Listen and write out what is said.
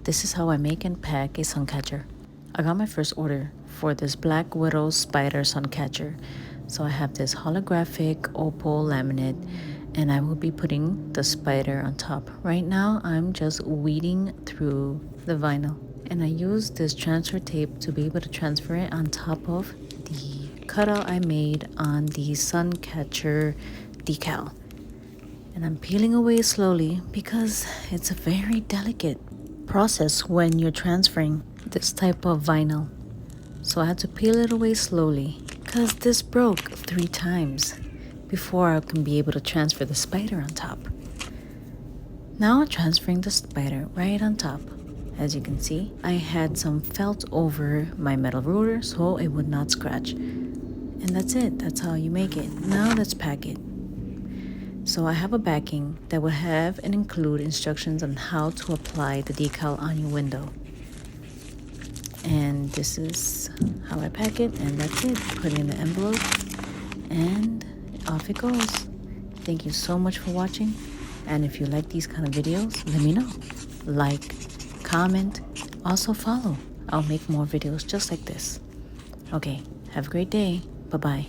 This is how I make and pack a suncatcher. I got my first order for this Black Widow Spider Suncatcher. So I have this holographic opal laminate and I will be putting the spider on top. Right now I'm just weeding through the vinyl and I use this transfer tape to be able to transfer it on top of the cutout I made on the Suncatcher decal. And I'm peeling away slowly because it's a very delicate process when you're transferring this type of vinyl. So I had to peel it away slowly because this broke 3 times before I can be able to transfer the spider on top. Now I'm transferring the spider right on top. As you can see, I had some felt over my metal ruler so it would not scratch. And that's it. That's how you make it. Now let's pack it. So I have a backing that will have and include instructions on how to apply the decal on your window. And this is how I pack it, and that's it. Put it in the envelope and off it goes. Thank you so much for watching, and if you like these kind of videos, let me know. Like, comment, also follow. I'll make more videos just like this. Okay, have a great day. Bye-bye.